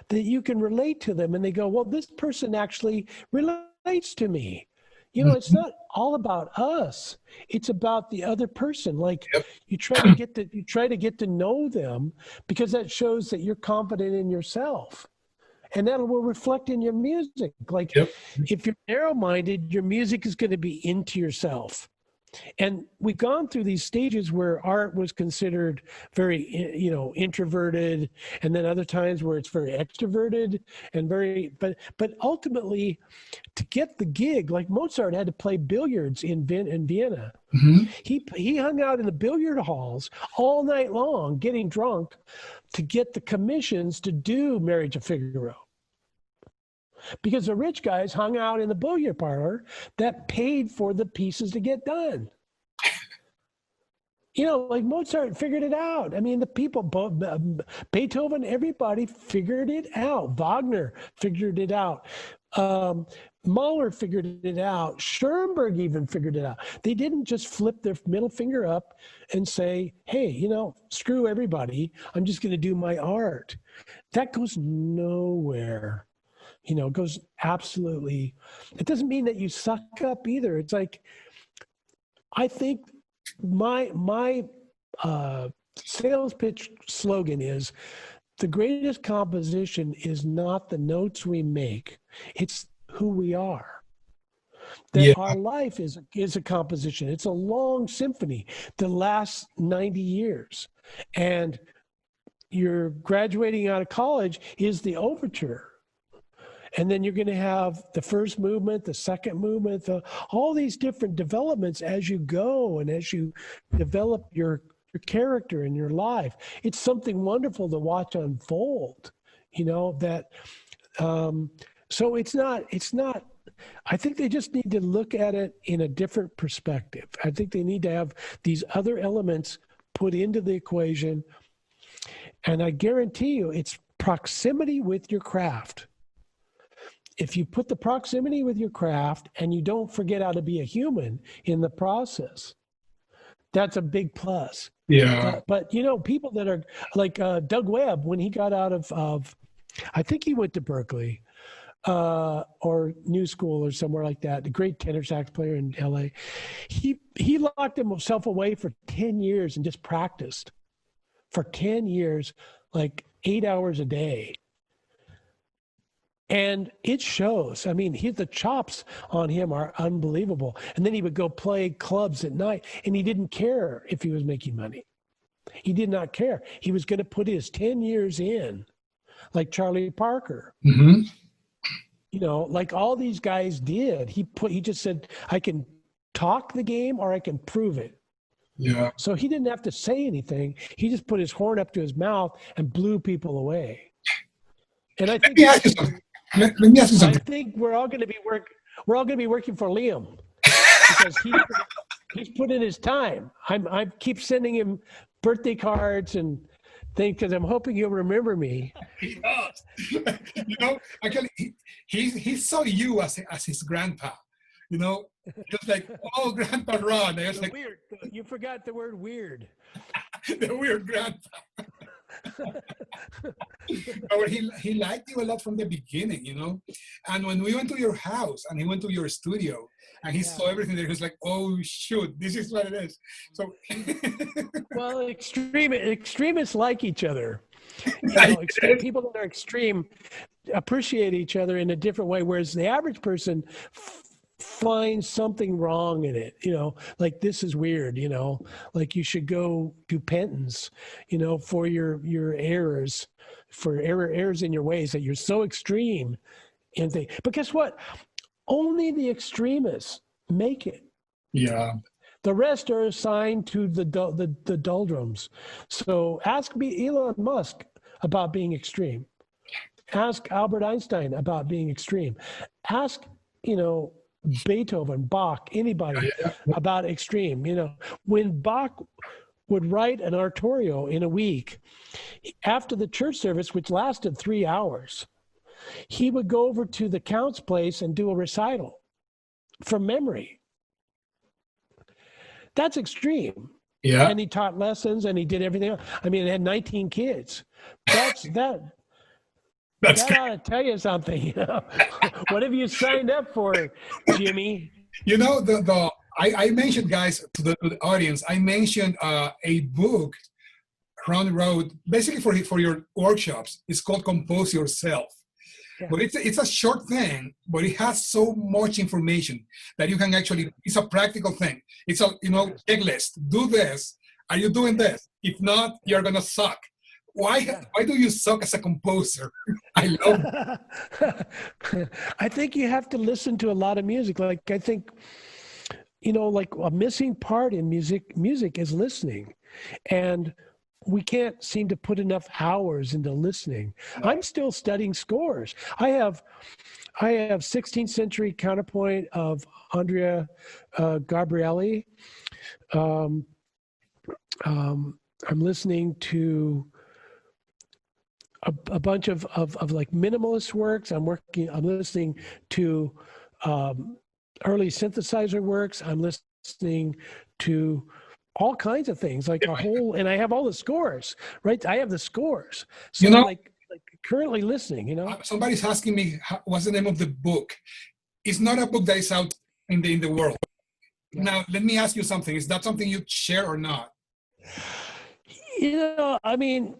Speaker 2: that you can relate to them, and they go, well, this person actually relates to me. You know, it's not all about us. It's about the other person. Like
Speaker 1: Yep.
Speaker 2: you try to get to know them because that shows that you're confident in yourself. And that will reflect in your music. Like
Speaker 1: Yep.
Speaker 2: if you're narrow-minded, your music is going to be into yourself. And we've gone through these stages where art was considered very, introverted, and then other times where it's very extroverted and but ultimately, to get the gig, like Mozart had to play billiards in Vienna.
Speaker 1: Hmm.
Speaker 2: He hung out in the billiard halls all night long, getting drunk, to get the commissions to do Marriage of Figaro. Because the rich guys hung out in the billiard parlor that paid for the pieces to get done. You know, like Mozart figured it out. I mean, the people, Beethoven, everybody figured it out. Wagner figured it out. Mahler figured it out. Schoenberg even figured it out. They didn't just flip their middle finger up and say, hey, screw everybody. I'm just going to do my art. That goes nowhere. It goes absolutely. It doesn't mean that you suck up either. It's like, I think my sales pitch slogan is, the greatest composition is not the notes we make, it's who we are. That
Speaker 1: Yeah.
Speaker 2: our life is a composition. It's a long symphony that lasts 90 years. And you're graduating out of college is the overture. And then you're going to have the first movement, the second movement, all these different developments as you go and as you develop your character in your life. It's something wonderful to watch unfold, that, so it's not, I think they just need to look at it in a different perspective. I think they need to have these other elements put into the equation. And I guarantee you it's proximity with your craft. If you put the proximity with your craft and you don't forget how to be a human in the process, that's a big plus.
Speaker 1: Yeah.
Speaker 2: But people that are like Doug Webb, when he got out of I think he went to Berkeley or New School or somewhere like that, a great tenor sax player in LA. He locked himself away for 10 years and just practiced for 10 years, like 8 hours a day. And it shows. I mean, the chops on him are unbelievable. And then he would go play clubs at night, and he didn't care if he was making money. He did not care. He was going to put his 10 years in, like Charlie Parker.
Speaker 1: Hmm.
Speaker 2: Like all these guys did. He just said, I can talk the game or I can prove it.
Speaker 1: Yeah.
Speaker 2: So he didn't have to say anything. He just put his horn up to his mouth and blew people away. And I
Speaker 1: Let
Speaker 2: think
Speaker 1: me ask you something. Let me ask you
Speaker 2: I
Speaker 1: something.
Speaker 2: think we're all going to be working for Liam because he's put in his time. I keep sending him birthday cards and things because I'm hoping he'll remember me.
Speaker 1: He does. Actually, he saw you as his grandpa. Just like, oh, Grandpa Ron. I was like,
Speaker 2: Weird. You forgot the word weird.
Speaker 1: the weird grandpa. But he liked you a lot from the beginning. And when we went to your house and he went to your studio and he saw everything there, he was like, oh shoot, this is what it is. So
Speaker 2: well, extremists like each other. People that are extreme appreciate each other in a different way, whereas the average person finds something wrong in it, like this is weird, like you should go do penance, for your errors, for errors in your ways, that you're so extreme in things. But guess what? Only the extremists make it.
Speaker 1: yeah.
Speaker 2: The rest are assigned to the doldrums. So ask Elon Musk about being extreme. Ask Albert Einstein about being extreme. Ask, Beethoven, Bach, anybody about extreme. When Bach would write an oratorio in a week, after the church service, which lasted 3 hours, he would go over to the count's place and do a recital from memory. That's extreme.
Speaker 1: Yeah.
Speaker 2: And he taught lessons and he did everything else. I mean, he had 19 kids. That ought to tell you something. What have you signed up for, Jimmy?
Speaker 1: You know, I mentioned, guys, to the audience, I mentioned a book Ron wrote basically for your workshops. It's called Compose Yourself.
Speaker 2: Yeah.
Speaker 1: But it's a short thing, but it has so much information that you can actually, it's a practical thing. It's a, checklist. Do this. Are you doing this? If not, you're going to suck.
Speaker 2: Yeah.
Speaker 1: Why do you suck as a composer? I love
Speaker 2: I think you have to listen to a lot of music. Like I think, like a missing part in music is listening. And we can't seem to put enough hours into listening. I'm still studying scores. I have 16th century counterpoint of Andrea Gabrieli. Um, I'm listening to a bunch of like minimalist works. I'm listening to early synthesizer works. I'm listening to all kinds of things, like and I have all the scores, right? I have the scores. So
Speaker 1: You know,
Speaker 2: I'm like currently listening,
Speaker 1: somebody's asking me what's the name of the book. It's not a book that is out in the world.
Speaker 2: Yeah.
Speaker 1: Now, let me ask you something. Is that something you share or not?
Speaker 2: I mean,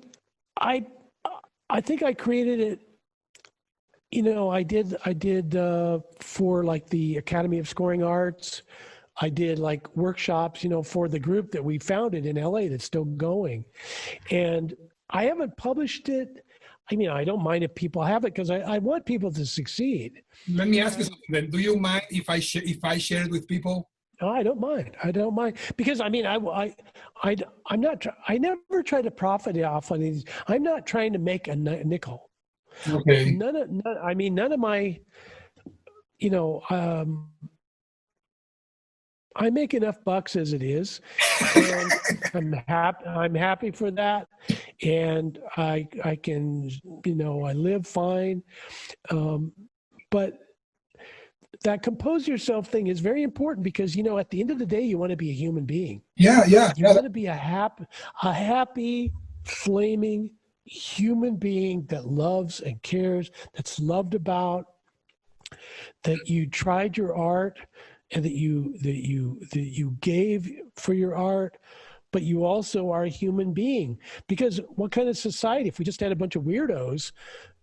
Speaker 2: I think I created it. I did for like the Academy of Scoring Arts. I did like workshops, for the group that we founded in LA that's still going. And I haven't published it. I mean, I don't mind if people have it because I want people to succeed.
Speaker 1: Let me ask you something then. Do you mind if I share it with people?
Speaker 2: No, I don't mind. I don't mind because I mean, I'm not. I never try to profit off of these. I'm not trying to make a nickel.
Speaker 1: Okay.
Speaker 2: None of my, you know, I make enough bucks as it is, and I'm happy for that, and I can, I live fine, but that compose yourself thing is very important because at the end of the day you want to be a human being.
Speaker 1: Yeah,
Speaker 2: You want to be a happy, flaming human being that loves and cares, that's loved about, that you tried your art and that you gave for your art, but you also are a human being. Because what kind of society, if we just had a bunch of weirdos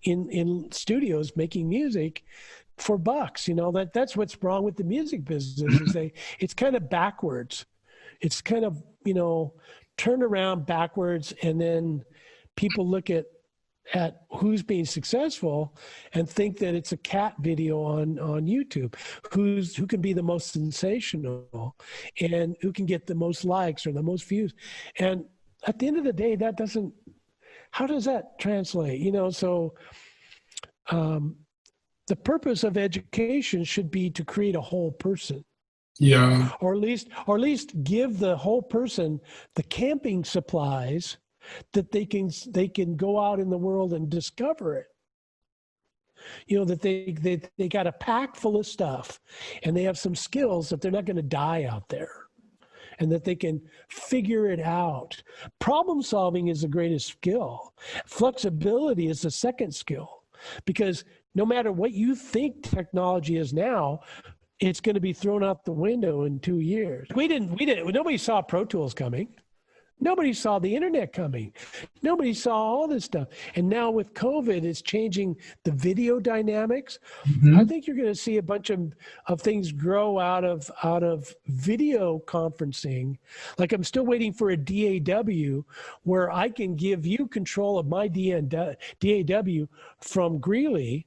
Speaker 2: in studios making music for bucks, that's what's wrong with the music business is it's kind of backwards. It's kind of, turned around backwards, and then people look at who's being successful and think that it's a cat video on YouTube, who can be the most sensational and who can get the most likes or the most views. And at the end of the day, how does that translate? So the purpose of education should be to create a whole person.
Speaker 1: Yeah.
Speaker 2: Or at least give the whole person the camping supplies that they can go out in the world and discover it. That they got a pack full of stuff and they have some skills that they're not going to die out there, and that they can figure it out. Problem solving is the greatest skill. Flexibility is the second skill, because no matter what you think technology is now, it's going to be thrown out the window in 2 years. Nobody saw Pro Tools coming. Nobody saw the internet coming. Nobody saw all this stuff. And now with COVID, it's changing the video dynamics.
Speaker 1: Mm-hmm.
Speaker 2: I think you're going to see a bunch of things grow out of video conferencing. Like I'm still waiting for a DAW where I can give you control of my DAW from Greeley,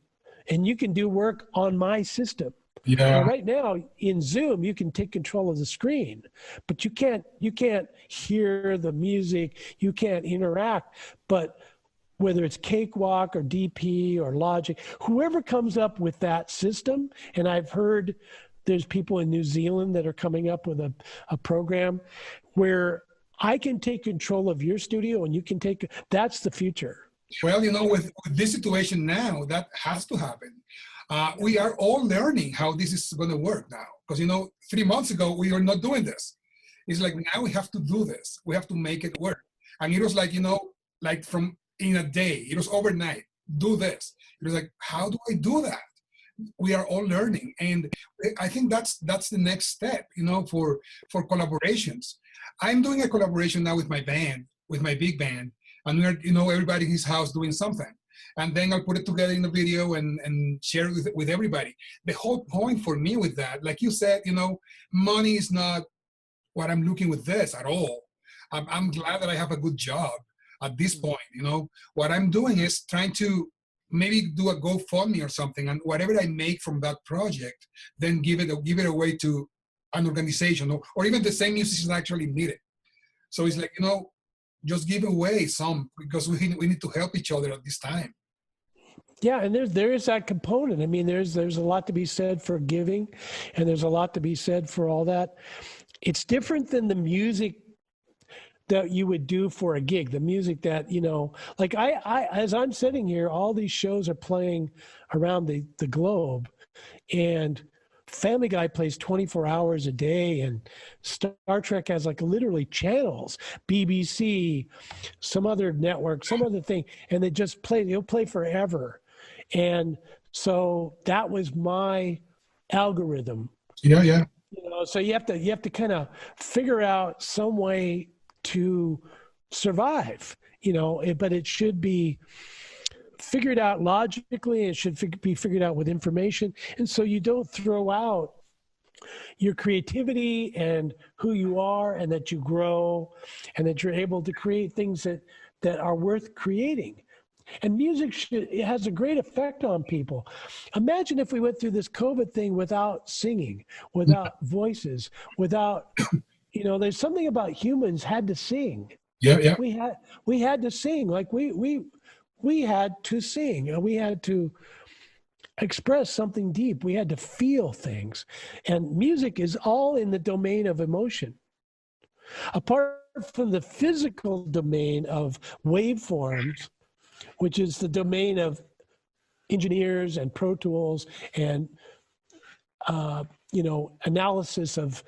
Speaker 2: and you can do work on my system.
Speaker 1: Yeah.
Speaker 2: Well, right now in Zoom, you can take control of the screen, but you can't hear the music. You can't interact. But whether it's Cakewalk or DP or Logic, whoever comes up with that system, and I've heard there's people in New Zealand that are coming up with a program where I can take control of your studio and you can that's the future.
Speaker 1: Well, with this situation now, that has to happen. We are all learning how this is going to work now. Because, 3 months ago, we were not doing this. It's like, now we have to do this. We have to make it work. And it was like, like in a day, it was overnight, do this. It was like, how do I do that? we are all learning, and I think that's the next step, for collaborations. I'm doing a collaboration now with my band, with my big band, and we're, everybody in his house doing something, and then I'll put it together in a video and share it with everybody. The whole point for me with that, like you said, money is not what I'm looking with this at all. I'm glad that I have a good job at this point. What I'm doing is trying to maybe do a GoFundMe or something, and whatever I make from that project, then give it away to an organization, or even the same musicians actually need it. So it's like, just give away some, because we need to help each other at this time.
Speaker 2: Yeah, and there is that component. I mean, there's a lot to be said for giving, and there's a lot to be said for all that. It's different than the music that you would do for a gig, the music that, like I as I'm sitting here, all these shows are playing around the globe, and Family Guy plays 24 hours a day, and Star Trek has like literally channels, BBC, some other network, some other thing, and they just play, they'll play forever. And so that was my algorithm.
Speaker 1: Yeah.
Speaker 2: So you have to kind of figure out some way to survive, but it should be figured out logically. It should be figured out with information. And so you don't throw out your creativity and who you are, and that you grow, and that you're able to create things that are worth creating. And music it has a great effect on people. Imagine if we went through this COVID thing without singing, without voices, without, there's something about humans had to sing.
Speaker 1: Yeah.
Speaker 2: We had to sing. Like we had to sing, and we had to express something deep. We had to feel things. And music is all in the domain of emotion. Apart from the physical domain of waveforms, which is the domain of engineers and Pro Tools and, analysis of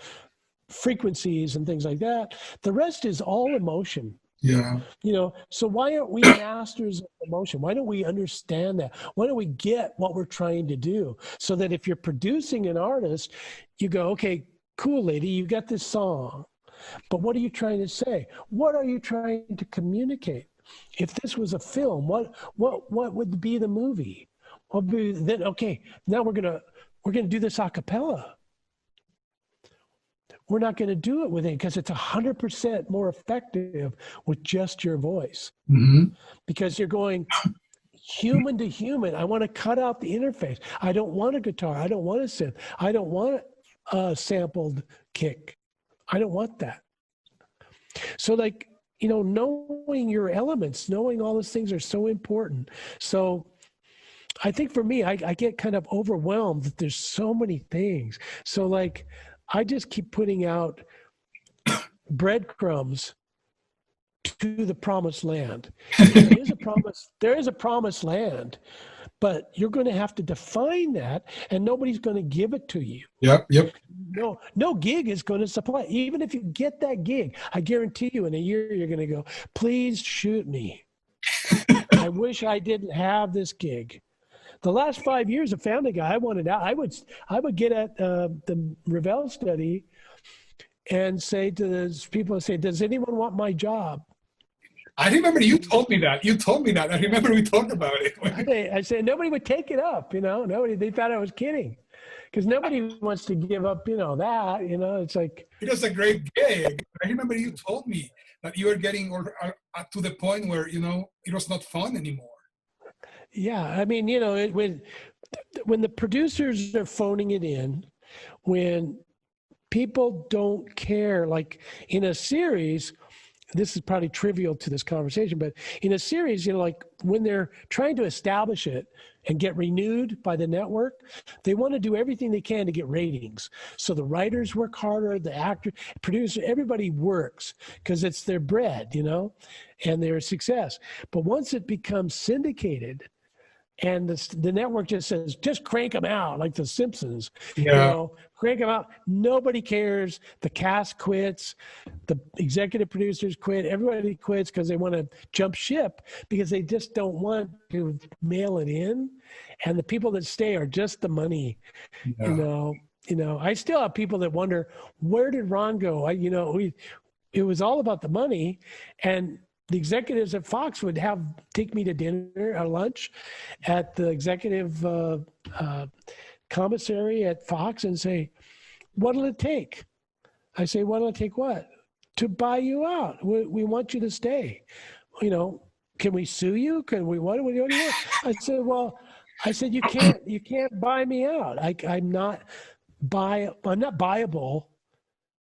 Speaker 2: frequencies and things like that. The rest is all emotion.
Speaker 1: Yeah.
Speaker 2: So why aren't we masters of emotion? Why don't we understand that? Why don't we get what we're trying to do? So that if you're producing an artist, you go, okay, cool, lady, you got this song, but what are you trying to say? What are you trying to communicate? If this was a film, what would be the movie? What would be then? Okay, now we're gonna do this a cappella. We're not going to do it with it because it's 100% more effective with just your voice.
Speaker 1: Mm-hmm.
Speaker 2: Because you're going human to human. I want to cut out the interface. I don't want a guitar. I don't want a synth. I don't want a sampled kick. I don't want that. So knowing your elements, knowing all those things are so important. So I think for me, I get kind of overwhelmed that there's so many things. So I just keep putting out breadcrumbs to the promised land. There is a promised land, but you're going to have to define that, and nobody's going to give it to you.
Speaker 1: Yep.
Speaker 2: No gig is going to supply. Even if you get that gig, I guarantee you in a year, you're going to go, please shoot me. I wish I didn't have this gig. The last 5 years of Family Guy, I wanted out. I would get at the Ravel study and say to those people, does anyone want my job?
Speaker 1: I remember you told me that. I remember we talked about it.
Speaker 2: I said nobody would take it up. Nobody. They thought I was kidding, because nobody wants to give up. That. It's like
Speaker 1: it was a great gig. I remember you told me that you were getting to the point where it was not fun anymore.
Speaker 2: Yeah, I mean, when the producers are phoning it in, when people don't care, like in a series, this is probably trivial to this conversation, but in a series, like when they're trying to establish it and get renewed by the network, they want to do everything they can to get ratings. So the writers work harder, the actor, producer, everybody works because it's their bread, and they're a success. But once it becomes syndicated, and the network just says, just crank them out, like The Simpsons.
Speaker 1: Yeah.
Speaker 2: Crank them out. Nobody cares. The cast quits. The executive producers quit. Everybody quits because they want to jump ship because they just don't want to mail it in. And the people that stay are just the money.
Speaker 1: Yeah.
Speaker 2: I still have people that wonder, where did Ron go? It was all about the money, and the executives at Fox would take me to dinner or lunch at the executive commissary at Fox and say, what'll it take? I say, what'll it take what? To buy you out. We want you to stay. Can we sue you? Can we, what do you want? I said, you can't buy me out. I'm not buyable.